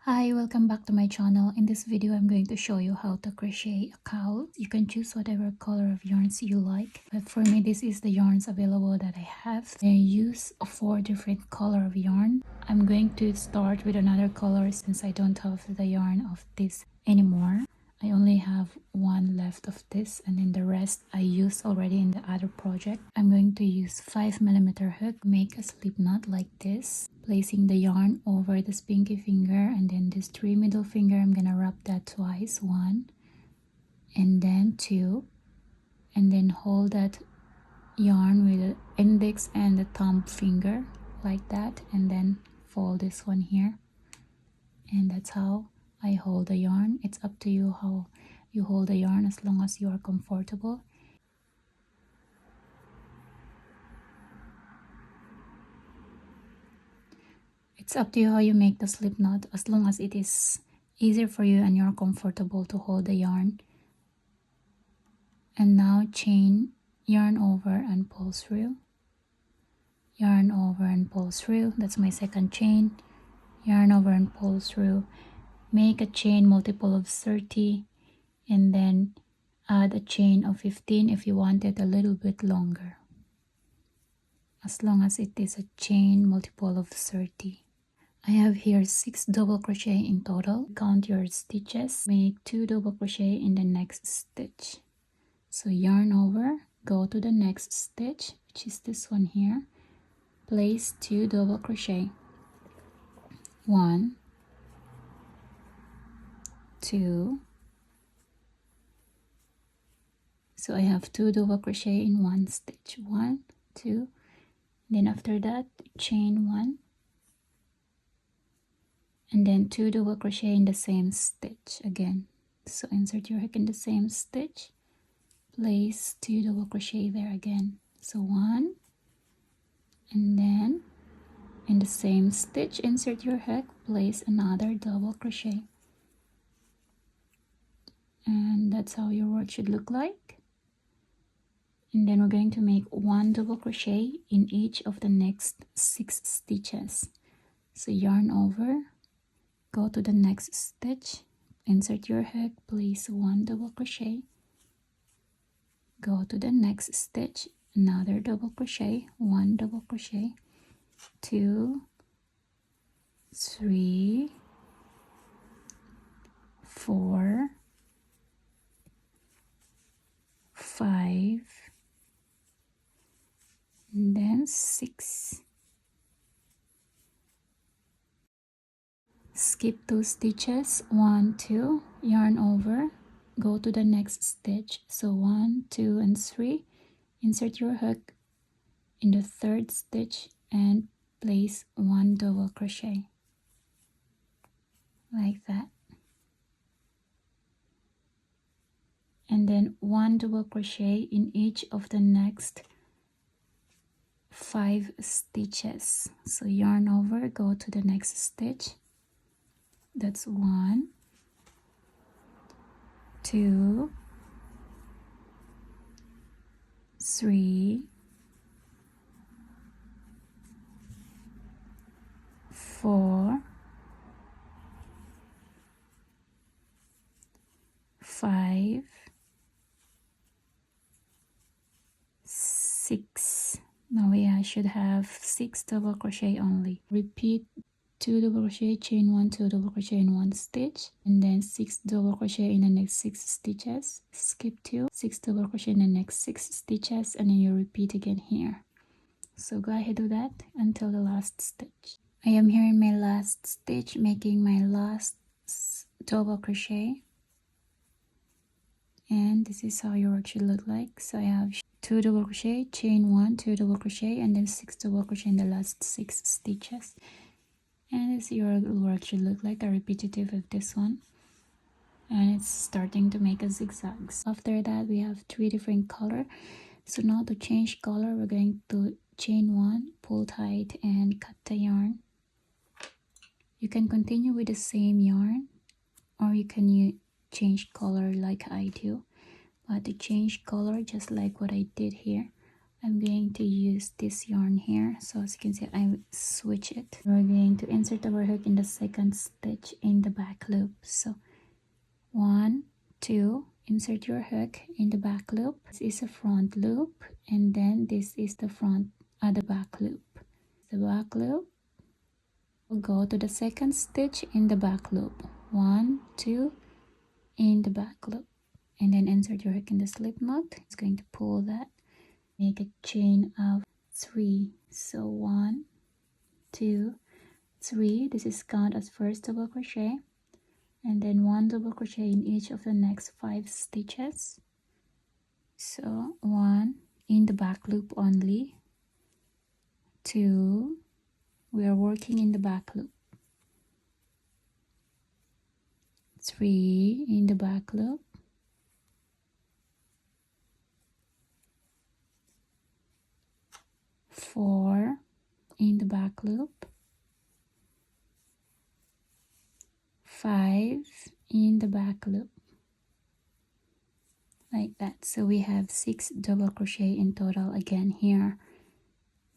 Hi, welcome back to my channel. In this video, I'm going to show you how to crochet a cowl. You can choose whatever color of yarns you like, but for me, this is the yarns available that I have. I use 4 different color of yarn. I'm going to start with another color since I don't have the yarn of this anymore. I only have one left of this, and then the rest I used already in the other project. I'm going to use 5mm hook, make a slip knot like this, placing the yarn over this pinky finger, and then this 3 middle finger, I'm gonna wrap that twice, 1 and then 2, and then hold that yarn with the index and the thumb finger like that, and then fold this one here, and that's how I hold the yarn. It's up to you how you hold the yarn as long as you are comfortable. It's up to you how you make the slip knot as long as it is easier for you and you're comfortable to hold the yarn. And now chain, yarn over and pull through, yarn over and pull through. That's my second chain. Yarn over and pull through. Make a chain multiple of 30 and then add a chain of 15 if you want it a little bit longer, as long as it is a chain multiple of 30. I have here 6 double crochet in total. Count your stitches. Make 2 double crochet in the next stitch. So yarn over, go to the next stitch, which is this one here. Place 2 double crochet. 1, 2. So I have 2 double crochet in one stitch. 1, 2. Then after that, chain 1. And then 2 double crochet in the same stitch again. So insert your hook in the same stitch. Place 2 double crochet there again. So 1. And then in the same stitch, insert your hook, place another double crochet. And that's how your work should look like. And then we're going to make 1 double crochet in each of the next 6 stitches. So yarn over, go to the next stitch, insert your hook, place 1 double crochet, go to the next stitch, another double crochet, 1 double crochet, 2, 3, 4, 5, and then 6. Skip 2 stitches, 1, 2, yarn over, go to the next stitch. So 1, 2, and 3. Insert your hook in the 3rd stitch and place 1 double crochet like that. And then 1 double crochet in each of the next 5 stitches. So yarn over, go to the next stitch. That's 1, 2, 3, 4, 5, 6. Now I should have 6 double crochet only. Repeat 2 double crochet, chain 1, 2 double crochet in one stitch, and then 6 double crochet in the next 6 stitches. Skip 2, 6 double crochet in the next 6 stitches, and then you repeat again here. So go ahead, do that until the last stitch. I am here in my last stitch, making my last double crochet, and this is how your work should look like. So I have 2 double crochet, chain 1, 2 double crochet, and then 6 double crochet in the last 6 stitches. And this your work should look like, a repetitive of this one. And it's starting to make a zigzags. After that, we have 3 different color. So now to change color, we're going to chain 1, pull tight, and cut the yarn. You can continue with the same yarn, or you can change color like I do. But to change color, just like what I did here, I'm going to use this yarn here. So as you can see, I switch it. We're going to insert our hook in the second stitch in the back loop. So 1, 2, insert your hook in the back loop. This is a front loop, and then this is the the back loop. The back loop. We'll go to the second stitch in the back loop. 1, 2, in the back loop, and then insert your hook in the slip knot. It's going to pull that. Make a chain of 3. So 1, 2, 3. This is count as first double crochet, and then 1 double crochet in each of the next 5 stitches. So 1 in the back loop only, 2, we are working in the back loop, 3 in the back loop, 4 in the back loop, 5 in the back loop, like that. So we have 6 double crochet in total again here.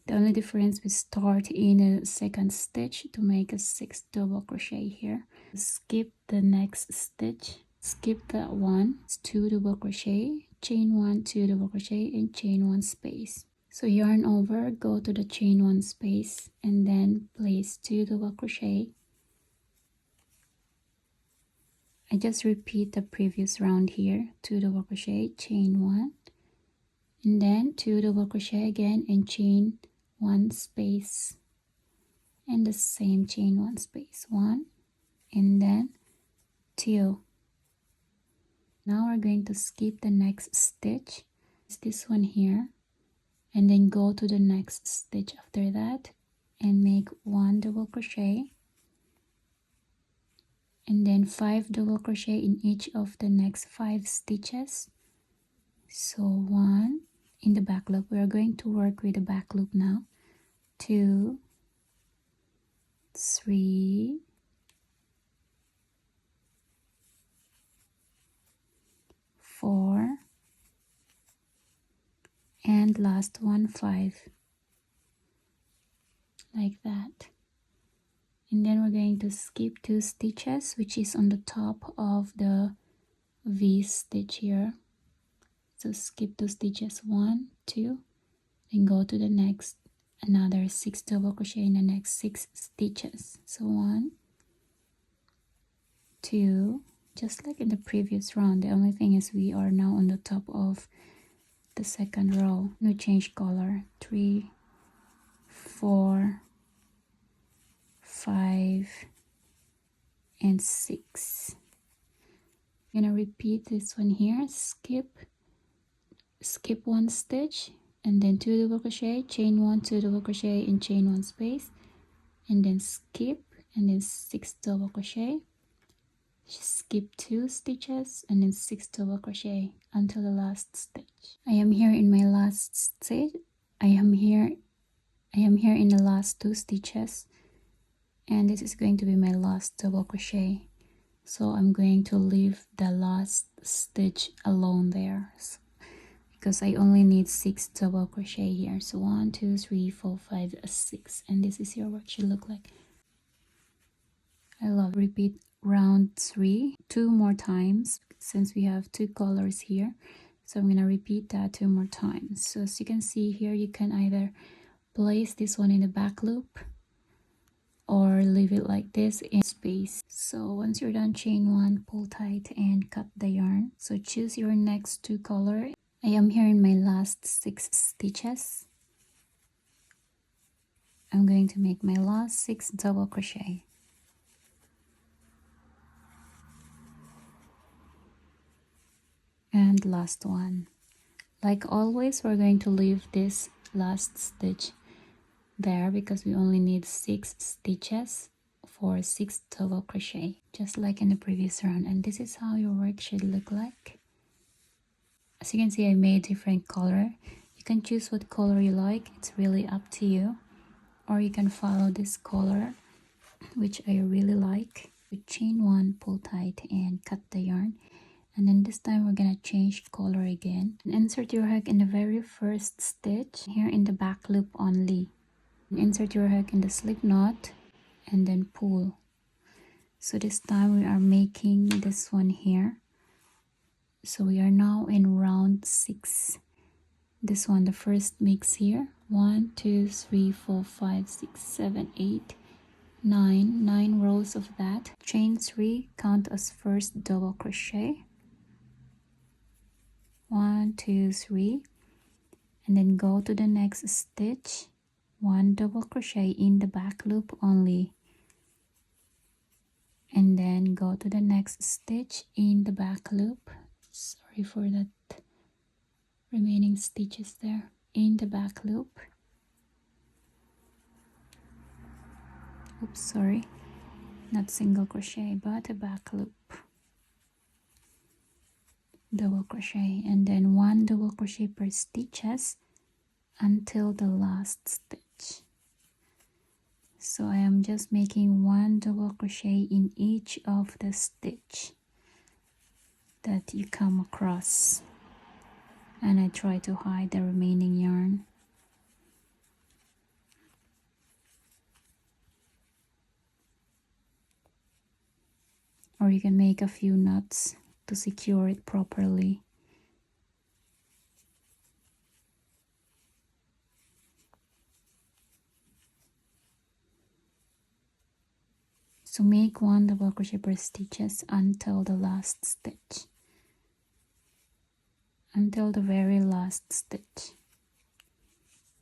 The only difference, we start in a second stitch to make a 6 double crochet here. Skip the next stitch, skip that one. It's 2 double crochet, chain 1, 2 double crochet, and chain 1 space. So yarn over, go to the chain 1 space, and then place 2 double crochet. I just repeat the previous round here. 2 double crochet, chain 1, and then 2 double crochet again, and chain 1 space, and the same chain 1 space, 1, and then 2. Now we're going to skip the next stitch. It's this one here, and then go to the next stitch after that and make 1 double crochet, and then 5 double crochet in each of the next 5 stitches. So 1 in the back loop. We are going to work with the back loop now. 2, 3, 4, and last one, 5, like that. And then we're going to skip 2 stitches, which is on the top of the V stitch here. So skip 2 stitches, 1, 2, then go to the next, another 6 double crochet in the next 6 stitches. So 1, 2, just like in the previous round. The only thing is we are now on the top of the second row. We change color. 3, 4, 5, and 6. I'm gonna repeat this one here. Skip 1 stitch, and then 2 double crochet, chain 1, 2 double crochet, and chain 1 space, and then skip, and then 6 double crochet, skip 2 stitches, and then 6 double crochet until the last stitch. I am here in my last stitch. I am here in the last 2 stitches, and this is going to be my last double crochet. So I'm going to leave the last stitch alone there, because I only need 6 double crochet here. So 1, 2, 3, 4, 5, 6, and this is your work should look like. I love repeat round 3 2 more times since we have 2 colors here. So I'm gonna repeat that 2 more times. So as you can see here, you can either place this one in the back loop or leave it like this in space. So once you're done, chain 1, pull tight, and cut the yarn. So choose your next 2 color. I am here in my last 6 stitches. I'm going to make my last 6 double crochet. And last one. Like always, we're going to leave this last stitch there because we only need 6 stitches for 6 double crochet, just like in the previous round. And this is how your work should look like. As you can see, I made different color. You can choose what color you like. It's really up to you. Or you can follow this color, which I really like. With chain 1, pull tight, and cut the yarn. And then this time we're gonna change color again. And insert your hook in the very first stitch here in the back loop only. And insert your hook in the slip knot and then pull. So this time we are making this one here. So we are now in round 6. This one, the first mix here. 1, 2, 3, 4, 5, 6, 7, 8, 9 rows of that. Chain 3, count as first double crochet. 1, 2, 3, and then go to the next stitch. 1 double crochet in the back loop only, and then go to the next stitch in the back loop. Sorry for that remaining stitches there. In the back loop. Oops, sorry, not single crochet but a back loop. Double crochet, and then 1 double crochet per stitches until the last stitch. So I am just making 1 double crochet in each of the stitch that you come across, and I try to hide the remaining yarn. Or you can make a few knots to secure it properly. So make 1 double crochet per stitches until the last stitch, until the very last stitch.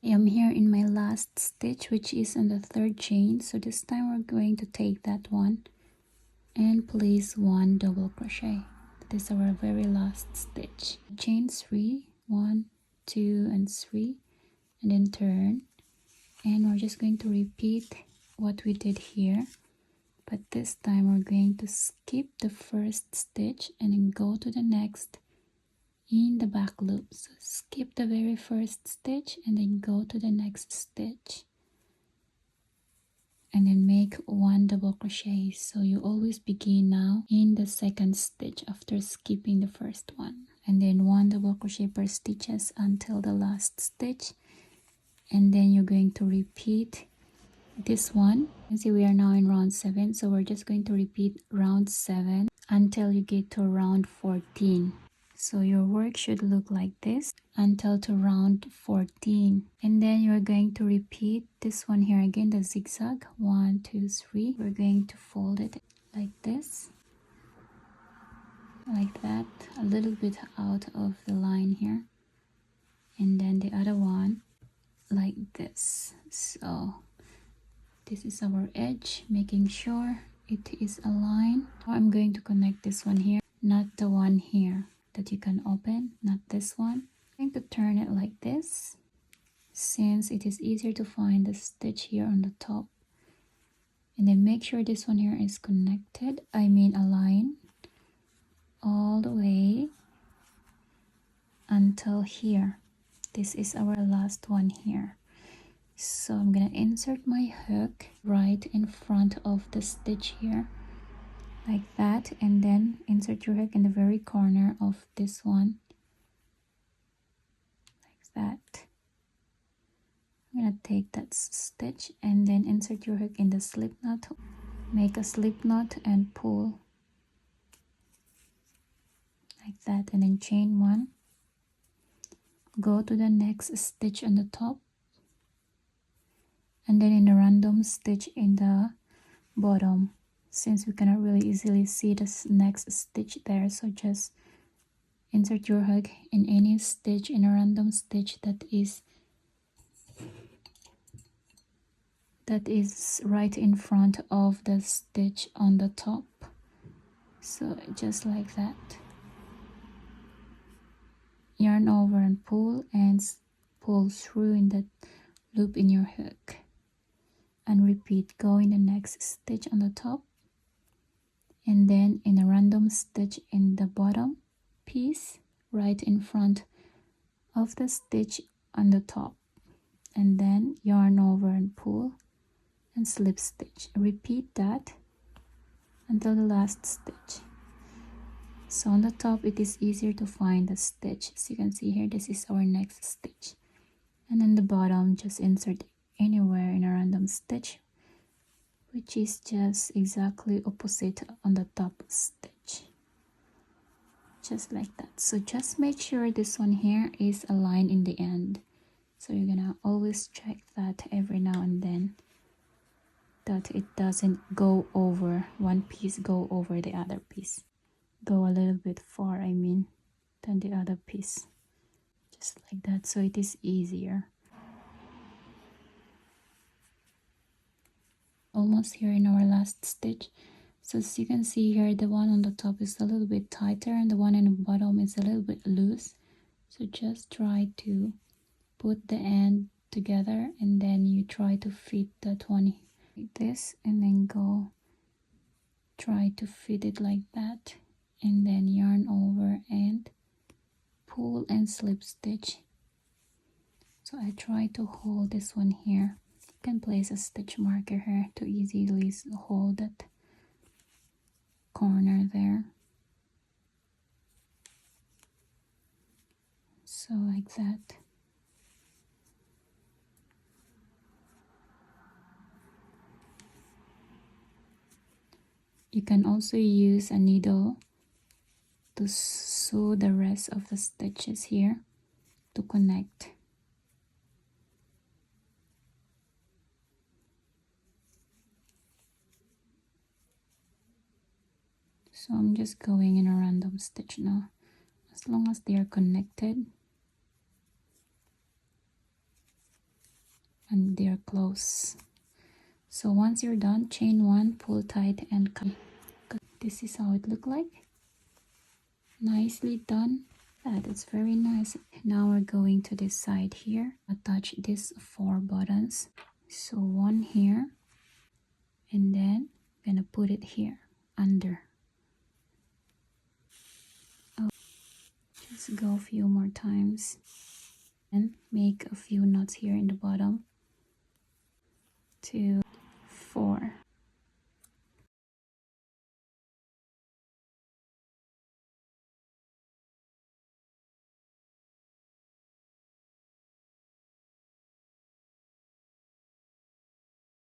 I am here in my last stitch, which is on the 3rd chain. So this time we're going to take that one and place 1 double crochet. That is our very last stitch. Chain 3, 1, 2 and 3, and then turn, and we're just going to repeat what we did here, but this time we're going to skip the first stitch and then go to the next in the back loop. So skip the very first stitch and then go to the next stitch, and then make 1 double crochet. So you always begin now in the 2nd stitch after skipping the first one, and then 1 double crochet per stitches until the last stitch, and then you're going to repeat this one. And see, we are now in round 7, so we're just going to repeat round 7 until you get to round 14. So your work should look like this until to round 14, and then you're going to repeat this one here again, the zigzag. 1, 2, 3. We're going to fold it like this, like that, a little bit out of the line here, and then the other one like this. So this is our edge, making sure it is aligned. I'm going to connect this one here, not the one here that you can open, not this one. I'm going to turn it like this, since it is easier to find the stitch here on the top. And then make sure this one here is connected, I mean aligned, all the way until here. This is our last one here. So I'm gonna insert my hook right in front of the stitch here, like that, and then insert your hook in the very corner of this one, like that. I'm gonna take that stitch and then insert your hook in the slip knot, make a slip knot and pull like that, and then chain 1, go to the next stitch on the top, and then in the random stitch in the bottom, since we cannot really easily see this next stitch there. So just insert your hook in any stitch, in a random stitch that is right in front of the stitch on the top. So just like that, yarn over and pull through in that loop in your hook, and repeat. Go in the next stitch on the top, and then in a random stitch in the bottom piece right in front of the stitch on the top, and then yarn over and pull and slip stitch. Repeat that until the last stitch. So on the top it is easier to find the stitch. As you can see here, this is our next stitch, and then the bottom, just insert anywhere in a random stitch, which is just exactly opposite on the top stitch, just like that. So just make sure this one here is aligned in the end. So you're gonna always check that every now and then, that it doesn't go over one piece, go over the other piece, go a little bit far, I mean, than the other piece, just like that, so it is easier. Almost here in our last stitch. So as you can see here, the one on the top is a little bit tighter and the one in the bottom is a little bit loose. So just try to put the end together, and then you try to fit that one like this, and then go try to fit it like that, and then yarn over and pull and slip stitch. So I try to hold this one here. You can place a stitch marker here to easily hold that corner there. So like that. You can also use a needle to sew the rest of the stitches here to connect. So I'm just going in a random stitch now, as long as they are connected and they are close. So once you're done, chain one, pull tight and cut. This is how it look like. Nicely done. That's very nice. Now we're going to this side here. Attach these 4 buttons. So one here, and then I'm gonna put it here under. Oh, just go a few more times and make a few knots here in the bottom to